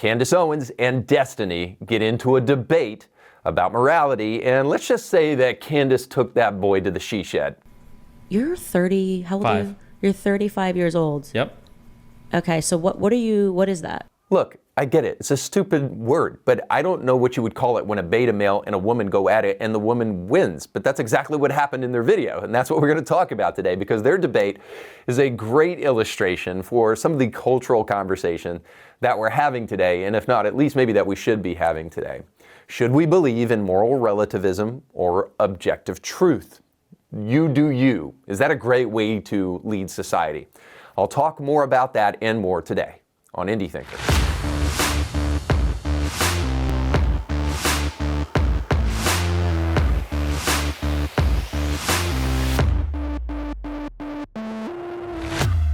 Candace Owens and Destiny get into a debate about morality, and let's just say that Candace took that boy to the she shed. You're 30, how old are you? You're 35 years old. Yep. Okay, so what is that? Look, I get it. It's a stupid word, but I don't know what you would call it when a beta male and a woman go at it and the woman wins. But that's exactly what happened in their video, and that's what we're going to talk about today, because their debate is a great illustration for some of the cultural conversation that we're having today, and if not, at least maybe that we should be having today. Should we believe in moral relativism or objective truth? You do you. Is that a great way to lead society? I'll talk more about that and more today on Indie Thinker.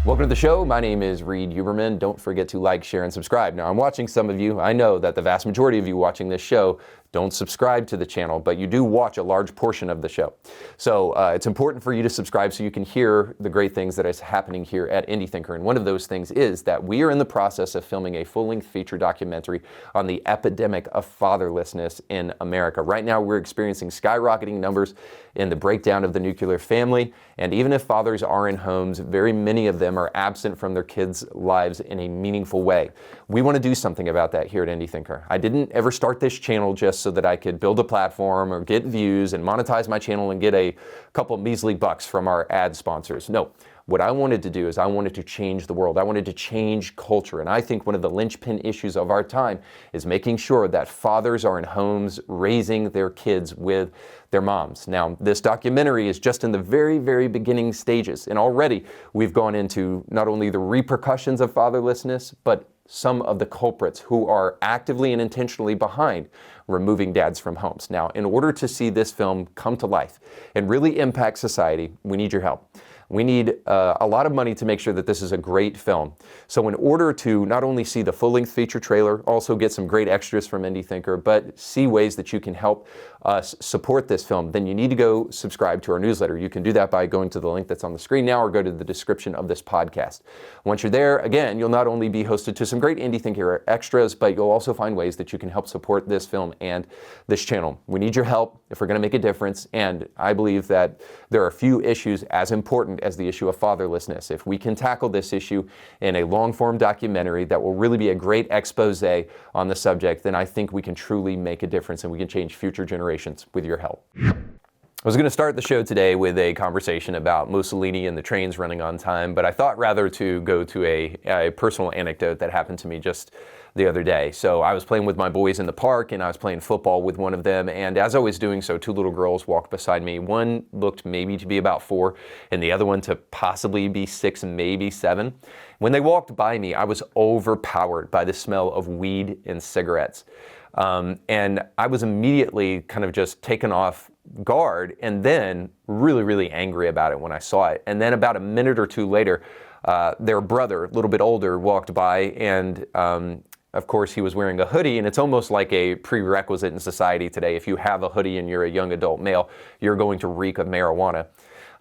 Welcome to the show. My name is Reed Huberman. Don't forget to like, share, and subscribe. Now, I'm watching some of you. I know that the vast majority of you watching this show don't subscribe to the channel, but you do watch a large portion of the show. So it's important for you to subscribe so you can hear the great things that is happening here at Indie Thinker. And one of those things is that we are in the process of filming a full-length feature documentary on the epidemic of fatherlessness in America. Right now, we're experiencing skyrocketing numbers in the breakdown of the nuclear family. And even if fathers are in homes, very many of them are absent from their kids' lives in a meaningful way. We want to do something about that here at Indie Thinker. I didn't ever start this channel just so that I could build a platform or get views and monetize my channel and get a couple measly bucks from our ad sponsors. No, what I wanted to do is I wanted to change the world. I wanted to change culture. And I think one of the linchpin issues of our time is making sure that fathers are in homes raising their kids with their moms. Now, this documentary is just in the very, very beginning stages. And already we've gone into not only the repercussions of fatherlessness, but some of the culprits who are actively and intentionally behind removing dads from homes. Now, in order to see this film come to life and really impact society, we need your help. We need a lot of money to make sure that this is a great film. So in order to not only see the full-length feature trailer, also get some great extras from Indie Thinker, but see ways that you can help us support this film, then you need to go subscribe to our newsletter. You can do that by going to the link that's on the screen now or go to the description of this podcast. Once you're there, again, you'll not only be hosted to some great Indie Thinker extras, but you'll also find ways that you can help support this film and this channel. We need your help if we're going to make a difference, and I believe that there are few issues as important as the issue of fatherlessness. If we can tackle this issue in a long-form documentary that will really be a great expose on the subject, then I think we can truly make a difference and we can change future generations with your help. I was going to start the show today with a conversation about Mussolini and the trains running on time, but I thought rather to go to a personal anecdote that happened to me just the other day. So I was playing with my boys in the park and I was playing football with one of them, and as I was doing so, two little girls walked beside me. One looked maybe to be about 4 and the other one to possibly be 6, maybe 7. When they walked by me, I was overpowered by the smell of weed and cigarettes. And I was immediately kind of just taken off guard and then really, really angry about it when I saw it. And then about a minute or two later, their brother, a little bit older, walked by, and of course he was wearing a hoodie, and it's almost like a prerequisite in society today. If you have a hoodie and you're a young adult male, you're going to reek of marijuana.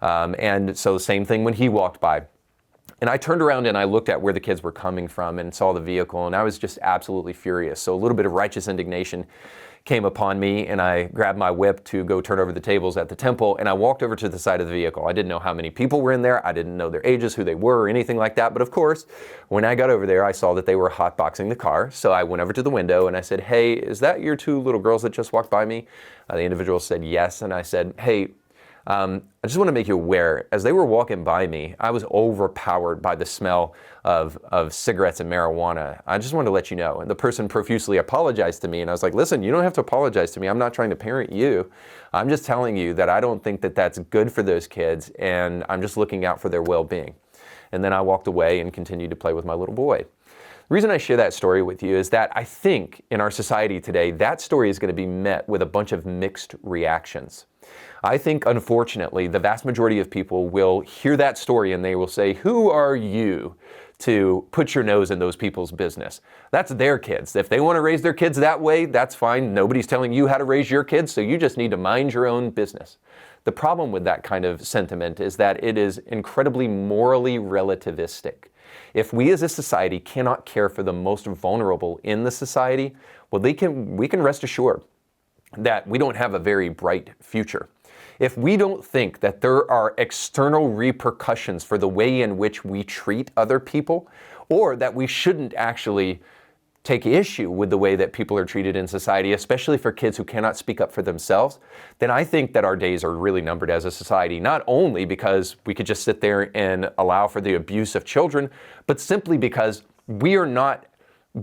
And so same thing when he walked by. And I turned around and I looked at where the kids were coming from and saw the vehicle, and I was just absolutely furious. So a little bit of righteous indignation came upon me, and I grabbed my whip to go turn over the tables at the temple, and I walked over to the side of the vehicle. I didn't know how many people were in there. I didn't know their ages, who they were, or anything like that. But of course, when I got over there, I saw that they were hotboxing the car. So I went over to the window and I said, "Hey, is that your 2 little girls that just walked by me?" The individual said yes, and I said, "Hey, I just want to make you aware, as they were walking by me, I was overpowered by the smell of cigarettes and marijuana. I just wanted to let you know." And the person profusely apologized to me, and I was like, "Listen, you don't have to apologize to me. I'm not trying to parent you. I'm just telling you that I don't think that that's good for those kids, and I'm just looking out for their well-being." And then I walked away and continued to play with my little boy. The reason I share that story with you is that I think in our society today, that story is going to be met with a bunch of mixed reactions. I think, unfortunately, the vast majority of people will hear that story and they will say, "Who are you to put your nose in those people's business? That's their kids. If they want to raise their kids that way, that's fine. Nobody's telling you how to raise your kids, so you just need to mind your own business." The problem with that kind of sentiment is that it is incredibly morally relativistic. If we as a society cannot care for the most vulnerable in the society, well, we can rest assured that we don't have a very bright future. If we don't think that there are external repercussions for the way in which we treat other people, or that we shouldn't actually take issue with the way that people are treated in society, especially for kids who cannot speak up for themselves, then I think that our days are really numbered as a society, not only because we could just sit there and allow for the abuse of children, but simply because we are not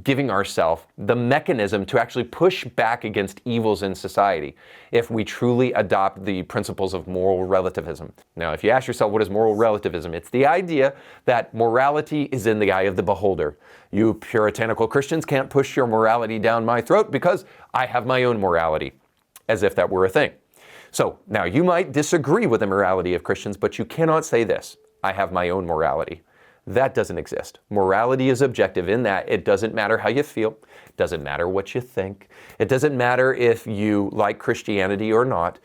giving ourselves the mechanism to actually push back against evils in society if we truly adopt the principles of moral relativism. Now, if you ask yourself, what is moral relativism? It's the idea that morality is in the eye of the beholder. You puritanical Christians can't push your morality down my throat because I have my own morality, as if that were a thing. So now you might disagree with the morality of Christians, but you cannot say this: I have my own morality. That doesn't exist. Morality is objective in that it doesn't matter how you feel, it doesn't matter what you think, it doesn't matter if you like Christianity or not.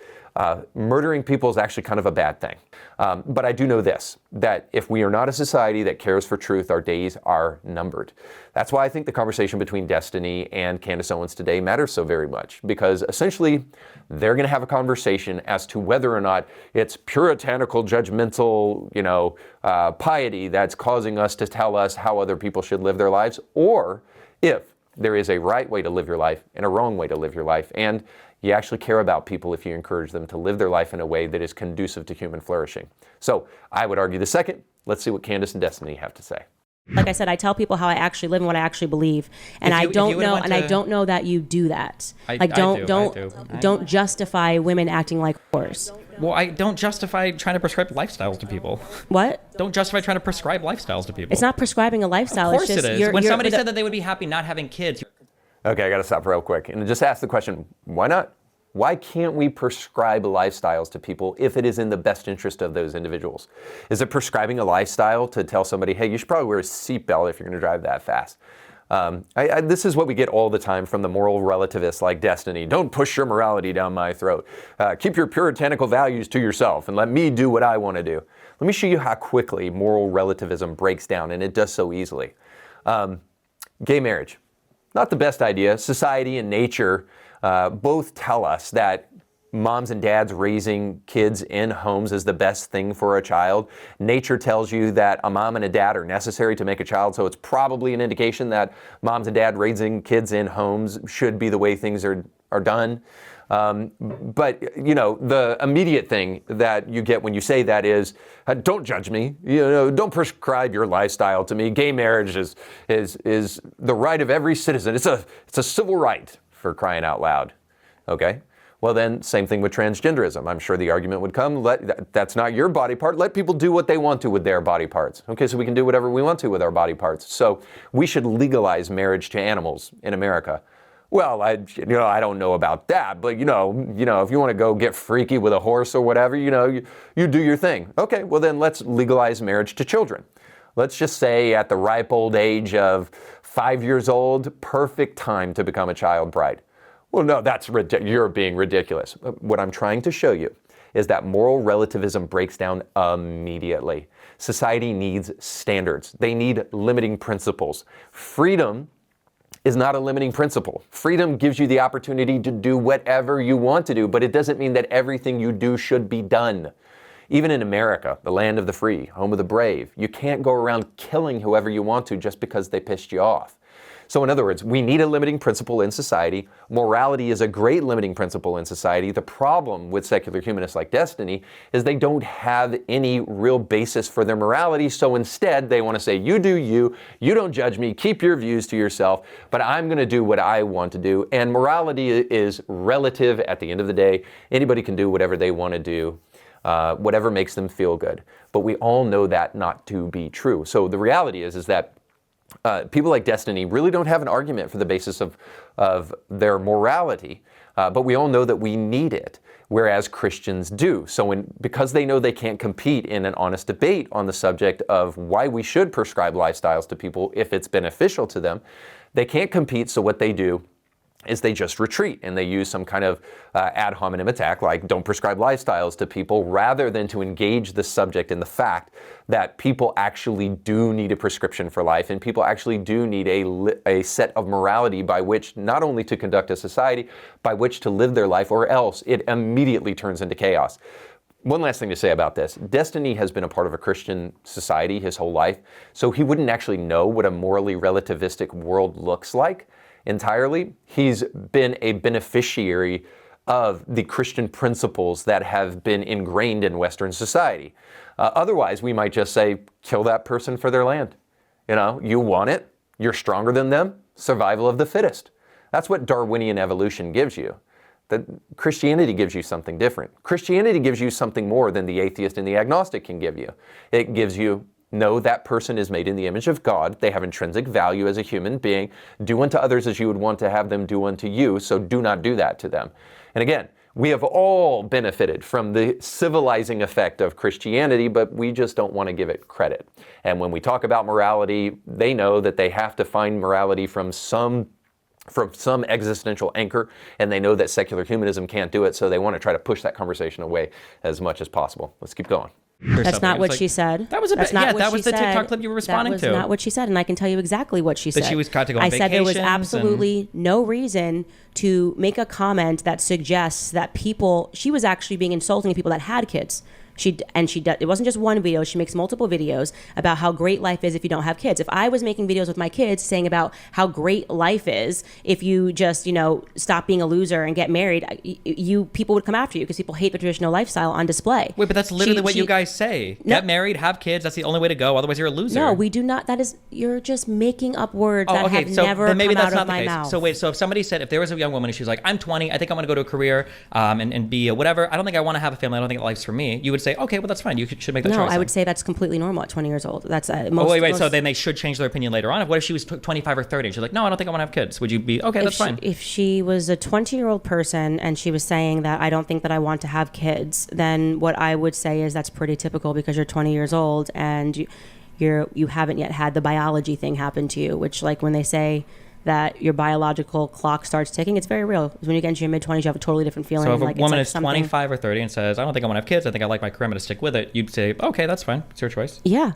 Murdering people is actually kind of a bad thing. But I do know this, that if we are not a society that cares for truth, our days are numbered. That's why I think the conversation between Destiny and Candace Owens today matters so very much, because essentially they're going to have a conversation as to whether or not it's puritanical, judgmental, piety that's causing us to tell us how other people should live their lives, or if there is a right way to live your life and a wrong way to live your life. And you actually care about people if you encourage them to live their life in a way that is conducive to human flourishing. So I would argue the second. Let's see what Candace and Destiny have to say. Like I said, I tell people how I actually live and what I actually believe, and I don't know that you do that. Don't justify women acting like whores. Well, I don't justify trying to prescribe lifestyles to people. What? Don't justify trying to prescribe lifestyles to people. It's not prescribing a lifestyle. Of course it's just, it is. When somebody said that they would be happy not having kids. Okay, I got to stop real quick and just ask the question, why not? Why can't we prescribe lifestyles to people if it is in the best interest of those individuals? Is it prescribing a lifestyle to tell somebody, hey, you should probably wear a seatbelt if you're going to drive that fast? This is what we get all the time from the moral relativists like Destiny. Don't push your morality down my throat. Keep your puritanical values to yourself and let me do what I want to do. Let me show you how quickly moral relativism breaks down, and it does so easily. Gay marriage. Not the best idea. Society and nature both tell us that moms and dads raising kids in homes is the best thing for a child. Nature tells you that a mom and a dad are necessary to make a child, so it's probably an indication that moms and dad raising kids in homes should be the way things are done. But the immediate thing that you get when you say that is, don't judge me. Don't prescribe your lifestyle to me. Gay marriage is the right of every citizen. It's a civil right, for crying out loud. Okay. Well then, same thing with transgenderism. I'm sure the argument would come, that's not your body part. Let people do what they want to with their body parts. Okay, so we can do whatever we want to with our body parts. So we should legalize marriage to animals in America. Well, I don't know about that, but if you want to go get freaky with a horse or whatever, you do your thing. Okay, well then let's legalize marriage to children. Let's just say at the ripe old age of 5 years old, perfect time to become a child bride. Well, no, you're being ridiculous. What I'm trying to show you is that moral relativism breaks down immediately. Society needs standards. They need limiting principles. Freedom is not a limiting principle. Freedom gives you the opportunity to do whatever you want to do, but it doesn't mean that everything you do should be done. Even in America, the land of the free, home of the brave, you can't go around killing whoever you want to just because they pissed you off. So in other words, we need a limiting principle in society. Morality is a great limiting principle in society. The problem with secular humanists like Destiny is they don't have any real basis for their morality. So instead, they want to say, you do you don't judge me, keep your views to yourself, but I'm going to do what I want to do. And morality is relative at the end of the day. Anybody can do whatever they want to do. Whatever makes them feel good. But we all know that not to be true. So the reality is that people like Destiny really don't have an argument for the basis of their morality, but we all know that we need it, whereas Christians do. So because they know they can't compete in an honest debate on the subject of why we should prescribe lifestyles to people if it's beneficial to them, they can't compete, so what they do is they just retreat and they use some kind of ad hominem attack, like don't prescribe lifestyles to people, rather than to engage the subject in the fact that people actually do need a prescription for life, and people actually do need a set of morality by which not only to conduct a society, by which to live their life, or else it immediately turns into chaos. One last thing to say about this. Destiny has been a part of a Christian society his whole life, so he wouldn't actually know what a morally relativistic world looks like entirely. He's been a beneficiary of the Christian principles that have been ingrained in Western society. Otherwise, we might just say, kill that person for their land. You know, you want it, you're stronger than them, survival of the fittest. That's what Darwinian evolution gives you. That Christianity gives you something different. Christianity gives you something more than the atheist and the agnostic can give you. It gives you, no, that person is made in the image of God. They have intrinsic value as a human being. Do unto others as you would want to have them do unto you, so do not do that to them. And again, we have all benefited from the civilizing effect of Christianity, but we just don't want to give it credit. And when we talk about morality, they know that they have to find morality from some existential anchor, and they know that secular humanism can't do it, so they want to try to push that conversation away as much as possible. Let's keep going. That's not what she said. That was a bit, yeah, that was the TikTok clip you were responding to. That was not what she said, and I can tell you exactly what she said. That she was got to go on vacations. I said there was absolutely no reason to make a comment that suggests that she was actually being insulting to people that had kids. It wasn't just one video. She makes multiple videos about how great life is if you don't have kids. If I was making videos with my kids saying about how great life is if you just, stop being a loser and get married, people would come after you because people hate the traditional lifestyle on display. Wait, but that's literally what you guys say. Get married, have kids. That's the only way to go. Otherwise, you're a loser. No, we do not. You're just making up words that have never come out of my mouth. So if somebody said, if there was a young woman and she was like, I'm 20, I think I'm going to go to a career and be a whatever. I don't think I want to have a family. I don't think life's for me. You would say, okay, well, that's fine. You should make that choice. No, I would say that's completely normal at 20 years old. That's so then they should change their opinion later on. What if she was 25 or 30 and she's like, no, I don't think I want to have kids? Would you be, okay, that's fine? If she was a 20-year-old person and she was saying that I don't think that I want to have kids, then what I would say is that's pretty typical because you're 20 years old and you haven't yet had the biology thing happen to you, which like when they say that your biological clock starts ticking, it's very real. When you get into your mid-20s, you have a totally different feeling. So if a woman is 25 or 30 and says, I don't think I want to have kids, I think I like my career, I'm going to stick with it, you'd say, okay, that's fine. It's your choice. Yeah.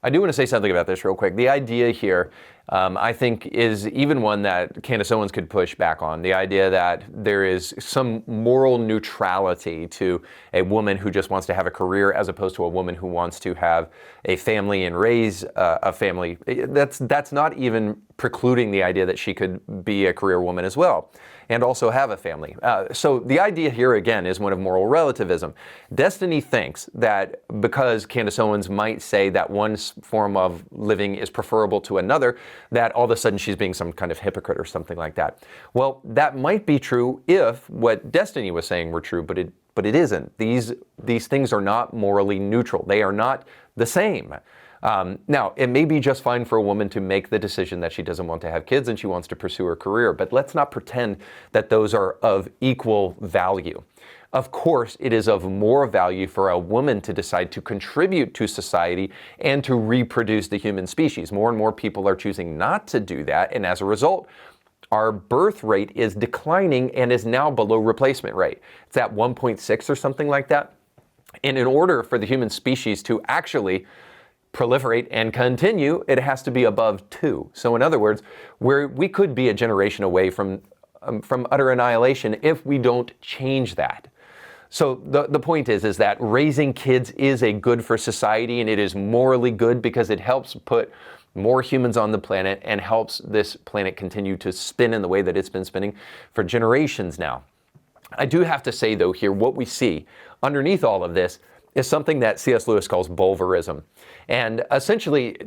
I do want to say something about this real quick. The idea here, I think, is even one that Candace Owens could push back on. The idea that there is some moral neutrality to a woman who just wants to have a career as opposed to a woman who wants to have a family and raise a family. That's not even precluding the idea that she could be a career woman as well and also have a family. So the idea here, again, is one of moral relativism. Destiny thinks that because Candace Owens might say that one form of living is preferable to another, that all of a sudden she's being some kind of hypocrite or something like that. Well, that might be true if what Destiny was saying were true, but it isn't. These things are not morally neutral. They are not the same. Now, it may be just fine for a woman to make the decision that she doesn't want to have kids and she wants to pursue her career, but let's not pretend that those are of equal value. Of course, it is of more value for a woman to decide to contribute to society and to reproduce the human species. More and more people are choosing not to do that, and as a result, our birth rate is declining and is now below replacement rate. It's at 1.6 or something like that. And in order for the human species to actually proliferate and continue, it has to be above 2. So in other words, we could be a generation away from utter annihilation if we don't change that. So the point is that raising kids is a good for society, and it is morally good because it helps put more humans on the planet and helps this planet continue to spin in the way that it's been spinning for generations now. I do have to say, though, here, what we see underneath all of this is something that C.S. Lewis calls bulverism. And essentially,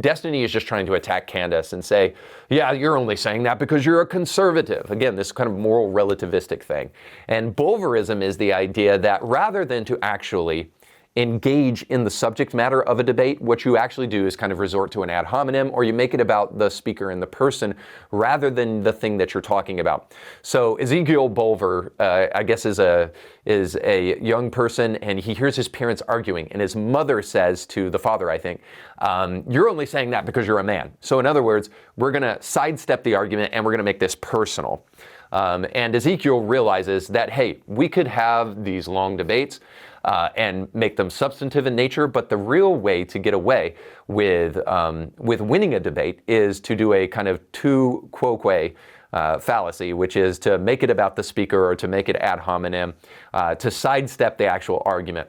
Destiny is just trying to attack Candace and say, yeah, you're only saying that because you're a conservative. Again, this kind of moral relativistic thing. And bulverism is the idea that rather than to actually engage in the subject matter of a debate, what you actually do is kind of resort to an ad hominem, or you make it about the speaker and the person rather than the thing that you're talking about. So Ezekiel Bulver, I guess, is a young person, and he hears his parents arguing, and his mother says to the father, I think, you're only saying that because you're a man. So in other words, we're going to sidestep the argument and we're going to make this personal. And Ezekiel realizes that, hey, we could have these long debates and make them substantive in nature, but the real way to get away with winning a debate is to do a kind of tu quoque fallacy, which is to make it about the speaker or to make it ad hominem, to sidestep the actual argument.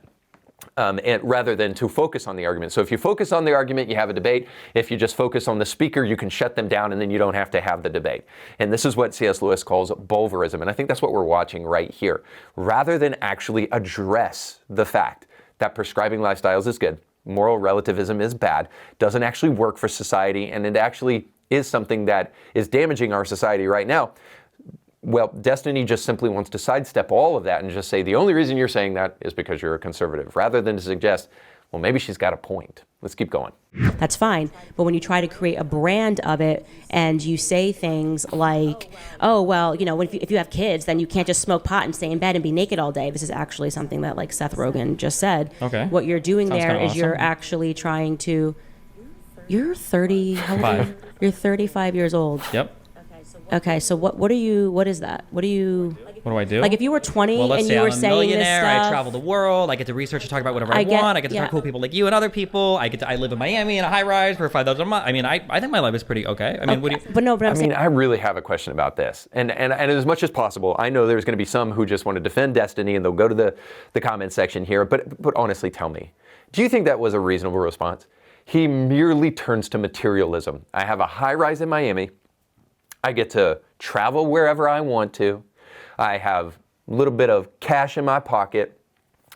And rather than to focus on the argument. So if you focus on the argument, you have a debate. If you just focus on the speaker, you can shut them down and then you don't have to have the debate. And this is what C.S. Lewis calls bulverism. And I think that's what we're watching right here. Rather than actually address the fact that prescribing lifestyles is good, moral relativism is bad, doesn't actually work for society, and it actually is something that is damaging our society right now. Well, Destiny just simply wants to sidestep all of that and just say the only reason you're saying that is because you're a conservative, rather than to suggest, well, maybe she's got a point. Let's keep going. That's fine. But when you try to create a brand of it and you say things like, oh, well, you know, if you have kids, then you can't just smoke pot and stay in bed and be naked all day. This is actually something that, like, Seth Rogen just said. Okay. What you're doing Sounds there is awesome. you're actually trying to, you're 30, how old are you? You're 35 years old. Yep. Okay, so what is that? What do I do? Like if you were 20 Well, let's and say you were I'm a saying this millionaire. stuff. I travel the world. I get to research and talk about whatever I get- want. I get to yeah. talk to cool people like you and other people. I live in Miami in a high rise for $5,000 a month. I mean, I think my life is pretty okay. I mean, what do you? But I'm saying, I really have a question about this. And as much as possible, I know there's going to be some who just want to defend Destiny and they'll go to the comment section here. But honestly, tell me, do you think that was a reasonable response? He merely turns to materialism. I have a high rise in Miami. I get to travel wherever I want to. I have a little bit of cash in my pocket,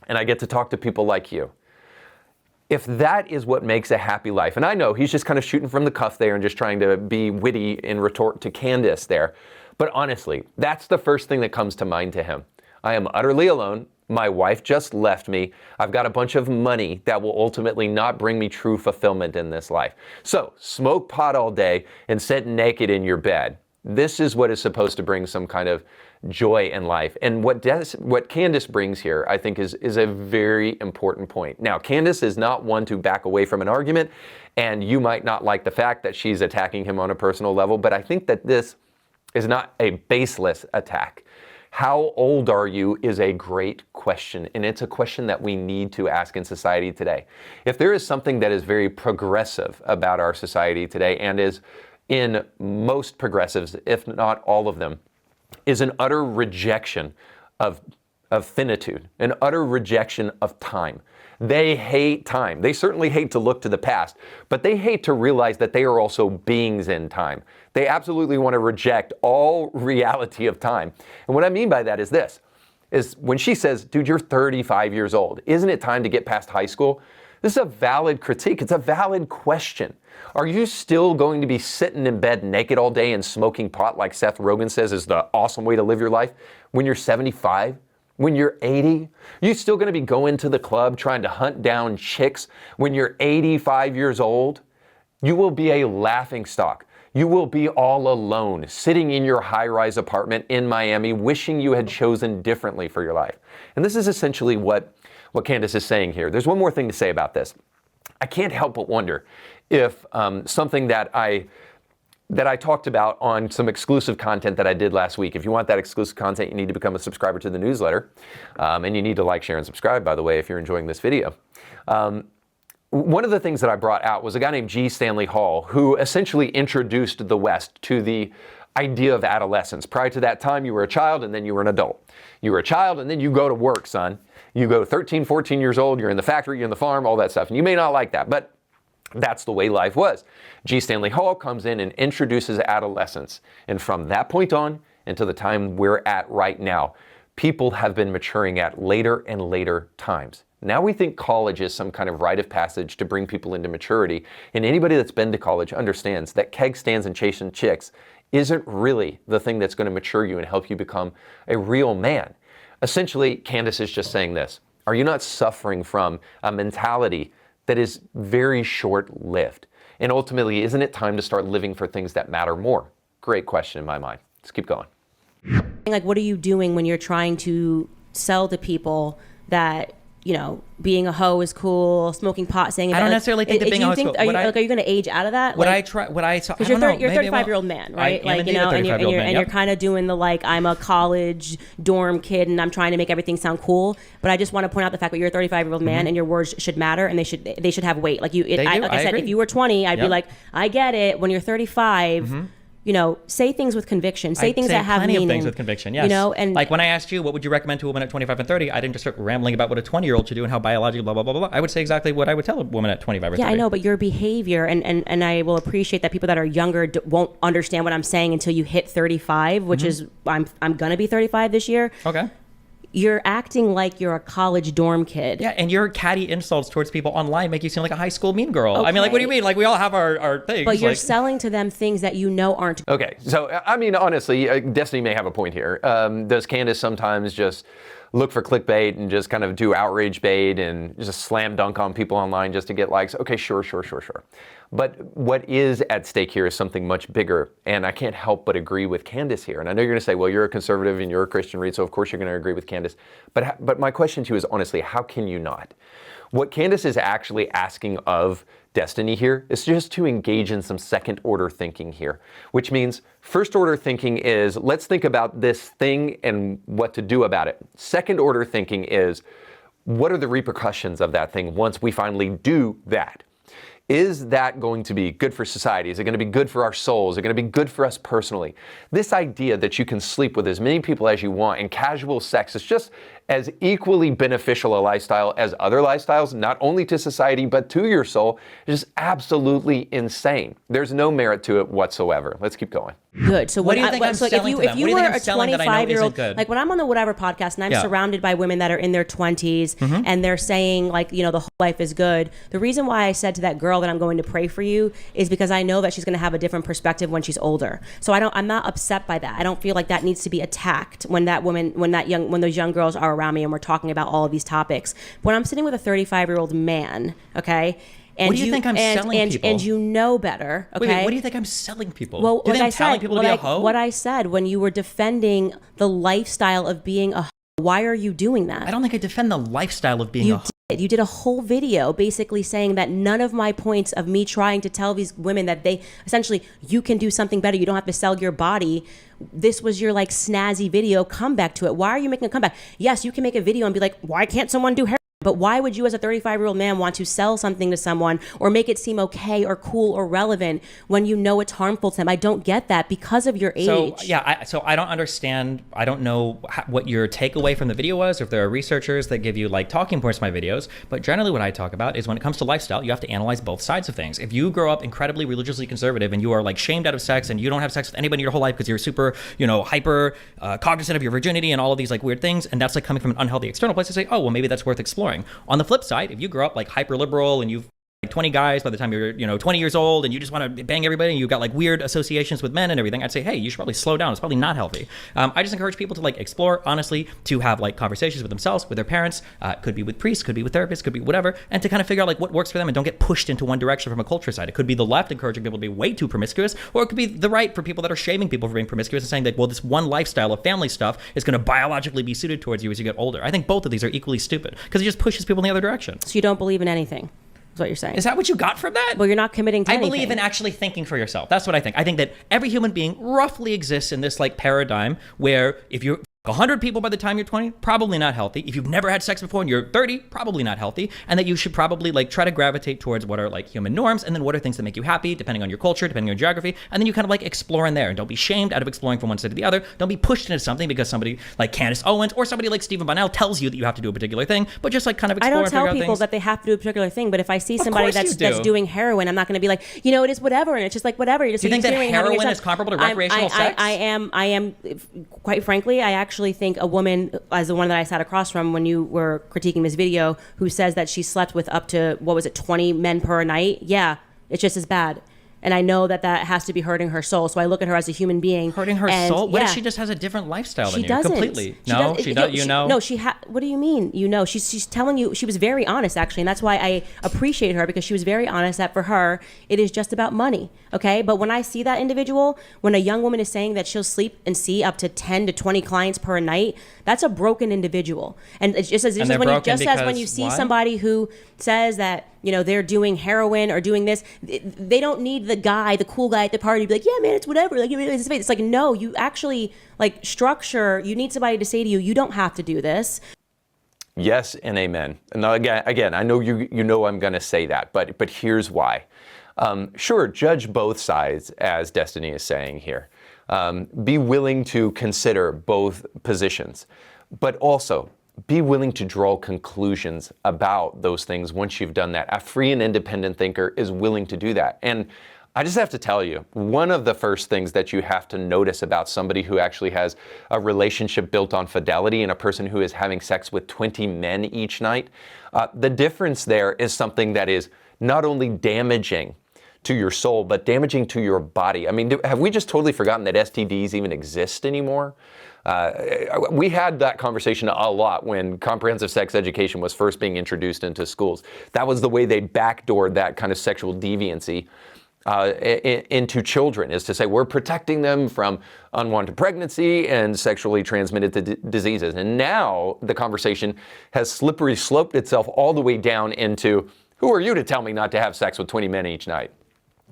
and I get to talk to people like you. If that is what makes a happy life, and I know he's just kind of shooting from the cuff there and just trying to be witty in retort to Candace there, but honestly, that's the first thing that comes to mind to him. I am utterly alone. My wife just left me. I've got a bunch of money that will ultimately not bring me true fulfillment in this life. So smoke pot all day and sit naked in your bed. This is what is supposed to bring some kind of joy in life. And what Candace brings here, I think, is a very important point. Now, Candace is not one to back away from an argument, and you might not like the fact that she's attacking him on a personal level, but I think that this is not a baseless attack. How old are you is a great question, and it's a question that we need to ask in society today. If there is something that is very progressive about our society today, and is in most progressives, if not all of them, is an utter rejection of finitude, an utter rejection of time. They hate time. They certainly hate to look to the past, but they hate to realize that they are also beings in time. They absolutely want to reject all reality of time. And what I mean by that is this, is when she says, dude, you're 35 years old. Isn't it time to get past high school? This is a valid critique. It's a valid question. Are you still going to be sitting in bed naked all day and smoking pot like Seth Rogen says is the awesome way to live your life when you're 75? When you're 80? Are you still going to be going to the club trying to hunt down chicks when you're 85 years old? You will be a laughingstock. You will be all alone, sitting in your high-rise apartment in Miami, wishing you had chosen differently for your life. And this is essentially what Candace is saying here. There's one more thing to say about this. I can't help but wonder if something that I talked about on some exclusive content that I did last week. If you want that exclusive content, you need to become a subscriber to the newsletter. And you need to like, share, and subscribe, by the way, if you're enjoying this video. One of the things that I brought out was a guy named G. Stanley Hall, who essentially introduced the West to the idea of adolescence. Prior to that time, you were a child and then you were an adult. You were a child and then you go to work, son. You go 13, 14 years old, you're in the factory, you're in the farm, all that stuff. And you may not like that, but that's the way life was. G. Stanley Hall comes in and introduces adolescence. And from that point on until the time we're at right now, people have been maturing at later and later times. Now we think college is some kind of rite of passage to bring people into maturity. And anybody that's been to college understands that keg stands and chasing chicks isn't really the thing that's going to mature you and help you become a real man. Essentially, Candace is just saying this. Are you not suffering from a mentality that is very short-lived? And ultimately, isn't it time to start living for things that matter more? Great question in my mind. Let's keep going. Like, what are you doing when you're trying to sell to people that, you know, being a hoe is cool, smoking pot, saying I don't necessarily think that being a hoe is cool. Are you going to age out of that? You're a Because you're a 35-year-old man, right? I am indeed a 35-year-old man, you're kind of doing the, like, I'm a college dorm kid and I'm trying to make everything sound cool. But I just want to point out the fact that you're a 35-year-old man and your words should matter and they should have weight. Like I said, if you were 20, I'd be like, I get it. When you're 35. You know, say things with conviction. Say things that have meaning. Plenty of things with conviction, yes. You know, and like when I asked you, what would you recommend to a woman at 25 and 30? I didn't just start rambling about what a 20-year-old should do and how biologically blah, blah, blah, blah. I would say exactly what I would tell a woman at 25 or 30. Yeah, I know, but your behavior, and I will appreciate that people that are younger won't understand what I'm saying until you hit 35, which is, I'm going to be 35 this year. Okay. You're acting like you're a college dorm kid. Yeah, and your catty insults towards people online make you seem like a high school mean girl. Okay. I mean, like, what do you mean? Like, we all have our things. But you're selling to them things that you know aren't. Okay, so I mean, honestly, Destiny may have a point here. Does Candace sometimes just look for clickbait and just kind of do outrage bait and just slam dunk on people online just to get likes? Okay, sure. But what is at stake here is something much bigger, and I can't help but agree with Candace here. And I know you're going to say, well, you're a conservative and you're a Christian, Reed, so of course you're going to agree with Candace. But my question to you is, honestly, how can you not? What Candace is actually asking of Destiny here is just to engage in some second-order thinking here, which means first-order thinking is, let's think about this thing and what to do about it. Second-order thinking is, what are the repercussions of that thing once we finally do that? Is that going to be good for society? Is it going to be good for our souls? Is it going to be good for us personally? This idea that you can sleep with as many people as you want and casual sex is just as equally beneficial a lifestyle as other lifestyles, not only to society, but to your soul, is just absolutely insane. There's no merit to it whatsoever. Let's keep going. Good. So what do you think I'm selling to them? If you were a 25-year-old, like when I'm on the Whatever podcast and I'm surrounded by women that are in their 20s and they're saying, like, you know, the whole life is good. The reason why I said to that girl that I'm going to pray for you is because I know that she's going to have a different perspective when she's older. So I'm not upset by that. I don't feel like that needs to be attacked when those young girls are around me and we're talking about all of these topics. When I'm sitting with a 35-year-old man, okay? And what do you think I'm selling people? And you know better, okay? Wait, what do you think I'm selling people? Well, do you like think I'm telling people to be a hoe? What I said when you were defending the lifestyle of being a hoe, why are you doing that? I don't think I defend the lifestyle of being a hoe. You did a whole video basically saying that none of my points of me trying to tell these women that they essentially, you can do something better. You don't have to sell your body. This was your like snazzy video comeback to it. Why are you making a comeback? Yes, you can make a video and be like, why can't someone do heroin? But why would you as a 35-year-old man want to sell something to someone or make it seem okay or cool or relevant when you know it's harmful to them? I don't get that because of your age. So I don't understand. I don't know what your takeaway from the video was, or if there are researchers that give you like talking points to my videos. But generally what I talk about is when it comes to lifestyle, you have to analyze both sides of things. If you grow up incredibly religiously conservative and you are like shamed out of sex and you don't have sex with anybody your whole life because you're super, hyper cognizant of your virginity and all of these like weird things, and that's like coming from an unhealthy external place, to say, oh, well, maybe that's worth exploring. On the flip side, if you grow up like hyper liberal and you've like 20 guys by the time you're 20 years old and you just want to bang everybody and you've got like weird associations with men and everything, I'd say, hey, you should probably slow down. It's probably not healthy. I just encourage people to like explore honestly, to have like conversations with themselves, with their parents, could be with priests, could be with therapists, could be whatever, and to kind of figure out like what works for them and don't get pushed into one direction from a culture side. It could be the left encouraging people to be way too promiscuous, or it could be the right for people that are shaming people for being promiscuous and saying that, well, this one lifestyle of family stuff is going to biologically be suited towards you as you get older. I think both of these are equally stupid because it just pushes people in the other direction. So you don't believe in anything? Is what you're saying. Is that what you got from that? Well, you're not committing to anything. I believe in actually thinking for yourself. That's what I think. I think that every human being roughly exists in this like paradigm where if you're 100 people by the time you're 20, probably not healthy. If you've never had sex before and you're 30, probably not healthy. And that you should probably like try to gravitate towards what are like human norms, and then what are things that make you happy, depending on your culture, depending on your geography. And then you kind of like explore in there, and don't be shamed out of exploring from one side to the other. Don't be pushed into something because somebody like Candace Owens or somebody like Stephen Bunnell tells you that you have to do a particular thing, but just like kind of explore. I don't tell people that they have to do a particular thing, but if I see somebody that's doing heroin, I'm not going to be like, it is whatever, and it's just like whatever. You're just do you think that heroin is comparable to recreational sex? I am, quite frankly, I actually think a woman, as the one that I sat across from when you were critiquing this video, who says that she slept with up to, 20 men per night? Yeah, it's just as bad. and I know that that has to be hurting her soul. So I look at her as a human being. Hurting her soul? What if she just has a different lifestyle than you? Doesn't. Completely. She does. No, what do you mean? She's telling you, she was very honest, actually. And that's why I appreciate her, because she was very honest that for her, it is just about money. Okay. But when I see that individual, when a young woman is saying that she'll sleep and see up to 10 to 20 clients per night, that's a broken individual. And it's just as when you see somebody who says that, they're doing heroin or doing this, they don't need the cool guy at the party to be like, yeah, man, it's whatever. Like, it's like, no, you actually structure. You need somebody to say to you, you don't have to do this. Yes and amen. And again, I know you know I'm going to say that, but here's why. Sure, judge both sides, as Destiny is saying here. Be willing to consider both positions, but also be willing to draw conclusions about those things once you've done that. A free and independent thinker is willing to do that. And I just have to tell you, one of the first things that you have to notice about somebody who actually has a relationship built on fidelity and a person who is having sex with 20 men each night, the difference there is something that is not only damaging to your soul, but damaging to your body. I mean, have we just totally forgotten that STDs even exist anymore? We had that conversation a lot when comprehensive sex education was first being introduced into schools. That was the way they backdoored that kind of sexual deviancy into children, is to say we're protecting them from unwanted pregnancy and sexually transmitted diseases. And now the conversation has slippery sloped itself all the way down into, who are you to tell me not to have sex with 20 men each night?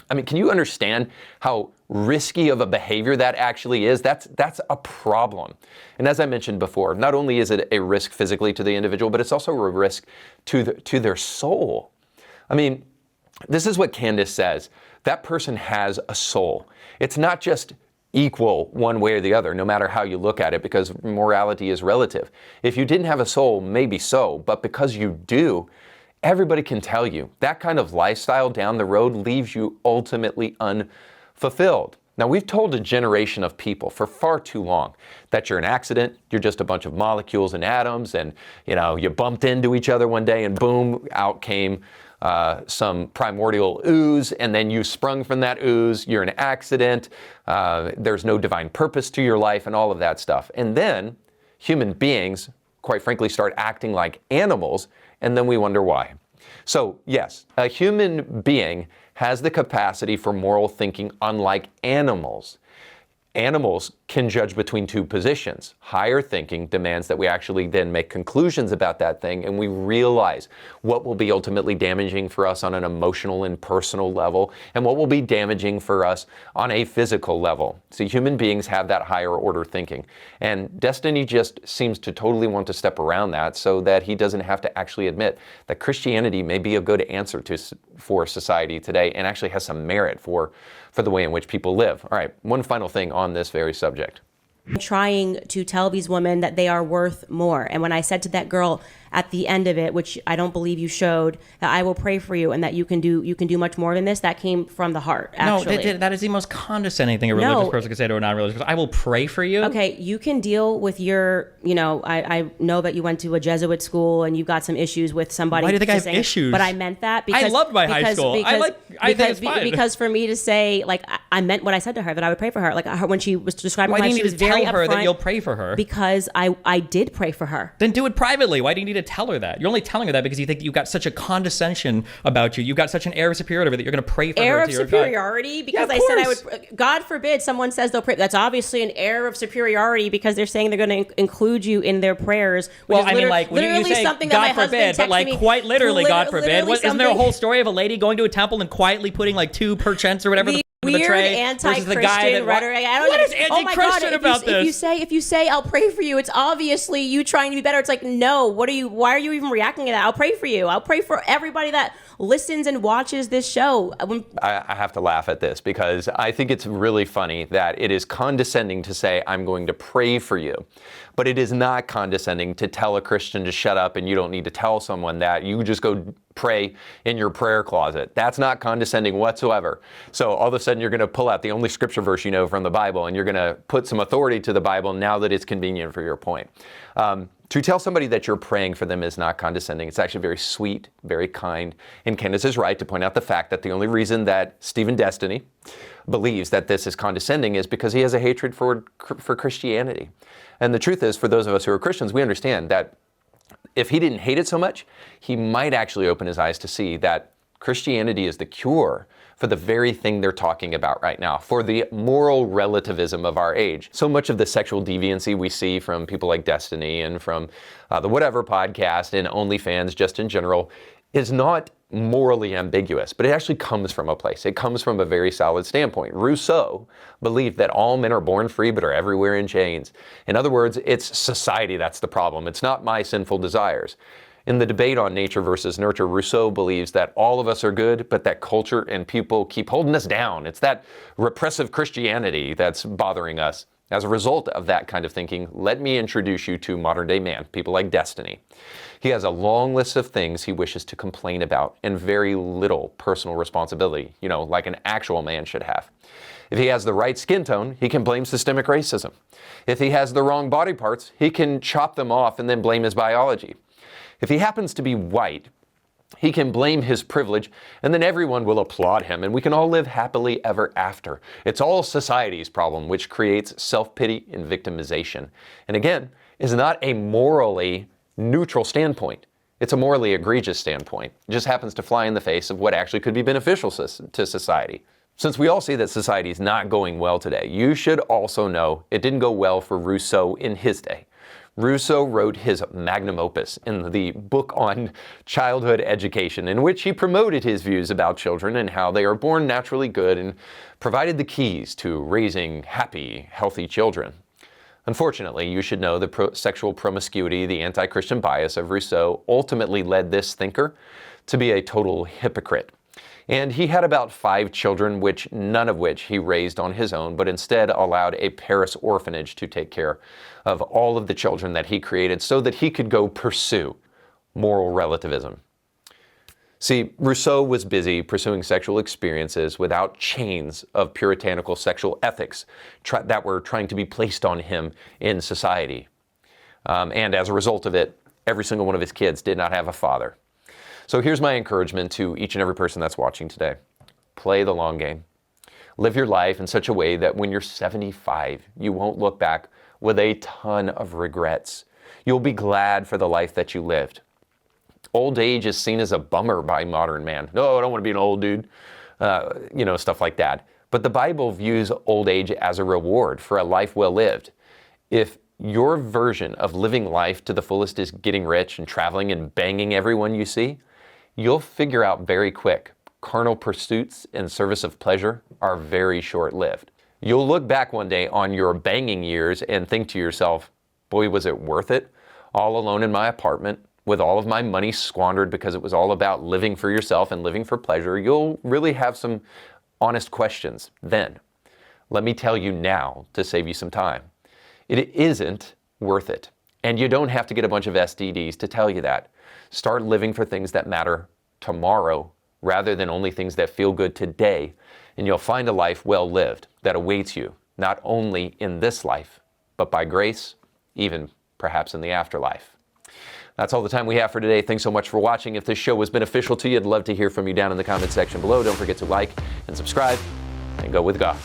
I mean, can you understand how risky of a behavior that actually is? That's a problem. And as I mentioned before, not only is it a risk physically to the individual, but it's also a risk to their soul. I mean, this is what Candace says. That person has a soul. It's not just equal one way or the other, no matter how you look at it, because morality is relative. If you didn't have a soul, maybe so, but because you do, everybody can tell you that kind of lifestyle down the road leaves you ultimately unfulfilled. Now, we've told a generation of people for far too long that you're an accident, you're just a bunch of molecules and atoms, and you bumped into each other one day and boom, out came some primordial ooze, and then you sprung from that ooze, you're an accident, there's no divine purpose to your life, and all of that stuff. And then human beings, quite frankly, start acting like animals, and then we wonder why. So yes, a human being has the capacity for moral thinking unlike animals. Animals can judge between two positions. Higher thinking demands that we actually then make conclusions about that thing, and we realize what will be ultimately damaging for us on an emotional and personal level, and what will be damaging for us on a physical level. See, human beings have that higher order thinking, and Destiny just seems to totally want to step around that so that he doesn't have to actually admit that Christianity may be a good answer for society today, and actually has some merit for the way in which people live. All right, one final thing on this very subject. I'm trying to tell these women that they are worth more. And when I said to that girl at the end of it, which I don't believe you showed, that I will pray for you and that you can do much more than this, that came from the heart, actually. No, that is the most condescending thing a religious person could say to a non-religious person. I will pray for you. Okay, you can deal with your, I know that you went to a Jesuit school and you've got some issues with somebody. Why do you think I have issues? But I meant that because... I loved my high school. I think it's fine. Because for me to say, I meant what I said to her, that I would pray for her. When she was describing her life, she was very upfront. Why do you need to tell her that you'll pray for her? Because I did pray for her. Then do it privately. Why do you need to tell her that? You're only telling her that because you think you've got such a condescension about you. You've got such an air of superiority that you're going to pray for her. Air of superiority? Because I said I would... God forbid someone says they'll pray. That's obviously an air of superiority because they're saying they're going to include you in their prayers. Well, I mean, when you say something God forbid, but quite literally God forbid. Isn't there a whole story of a lady going to a temple and quietly putting 2% or whatever the tray anti-Christian rhetoric. I don't what is anti-Christian about this? If you say I'll pray for you, it's obviously you trying to be better. It's like, no, why are you even reacting to that? I'll pray for you. I'll pray for everybody that listens and watches this show. I have to laugh at this because I think it's really funny that it is condescending to say I'm going to pray for you, but it is not condescending to tell a Christian to shut up and you don't need to tell someone that. You just go pray in your prayer closet. That's not condescending whatsoever. So all of a sudden you're going to pull out the only scripture verse you know from the Bible, and you're going to put some authority to the Bible now that it's convenient for your point. To tell somebody that you're praying for them is not condescending. It's actually very sweet, very kind. And Candace is right to point out the fact that the only reason that Stephen Destiny believes that this is condescending is because he has a hatred for Christianity. And the truth is, for those of us who are Christians, we understand that if he didn't hate it so much, he might actually open his eyes to see that Christianity is the cure for the very thing they're talking about right now, for the moral relativism of our age. So much of the sexual deviancy we see from people like Destiny and from the Whatever podcast and OnlyFans just in general is not morally ambiguous, but it actually comes from a place. It comes from a very solid standpoint. Rousseau believed that all men are born free but are everywhere in chains. In other words, it's society that's the problem. It's not my sinful desires. In the debate on nature versus nurture, Rousseau believes that all of us are good, but that culture and people keep holding us down. It's that repressive Christianity that's bothering us. As a result of that kind of thinking, let me introduce you to modern day man, people like Destiny. He has a long list of things he wishes to complain about and very little personal responsibility, like an actual man should have. If he has the right skin tone, he can blame systemic racism. If he has the wrong body parts, he can chop them off and then blame his biology. If he happens to be white, he can blame his privilege, and then everyone will applaud him, and we can all live happily ever after. It's all society's problem, which creates self-pity and victimization. And again, is not a morally neutral standpoint. It's a morally egregious standpoint. It just happens to fly in the face of what actually could be beneficial to society. Since we all see that society is not going well today, you should also know it didn't go well for Rousseau in his day. Rousseau wrote his magnum opus in the book on childhood education, in which he promoted his views about children and how they are born naturally good and provided the keys to raising happy, healthy children. Unfortunately, you should know the sexual promiscuity, the anti-Christian bias of Rousseau ultimately led this thinker to be a total hypocrite. And he had about 5 children, none of which he raised on his own, but instead allowed a Paris orphanage to take care of all of the children that he created so that he could go pursue moral relativism. See, Rousseau was busy pursuing sexual experiences without chains of puritanical sexual ethics that were trying to be placed on him in society. And as a result of it, every single one of his kids did not have a father. So here's my encouragement to each and every person that's watching today. Play the long game. Live your life in such a way that when you're 75, you won't look back with a ton of regrets. You'll be glad for the life that you lived. Old age is seen as a bummer by modern man. No, I don't want to be an old dude. Stuff like that. But the Bible views old age as a reward for a life well lived. If your version of living life to the fullest is getting rich and traveling and banging everyone you see, you'll figure out very quick carnal pursuits in service of pleasure are very short-lived. You'll look back one day on your banging years and think to yourself, boy, was it worth it? All alone in my apartment with all of my money squandered because it was all about living for yourself and living for pleasure. You'll really have some honest questions then. Let me tell you now to save you some time. It isn't worth it. And you don't have to get a bunch of STDs to tell you that. Start living for things that matter tomorrow rather than only things that feel good today. And you'll find a life well lived that awaits you, not only in this life, but by grace, even perhaps in the afterlife. That's all the time we have for today. Thanks so much for watching. If this show was beneficial to you, I'd love to hear from you down in the comment section below. Don't forget to like and subscribe and go with God.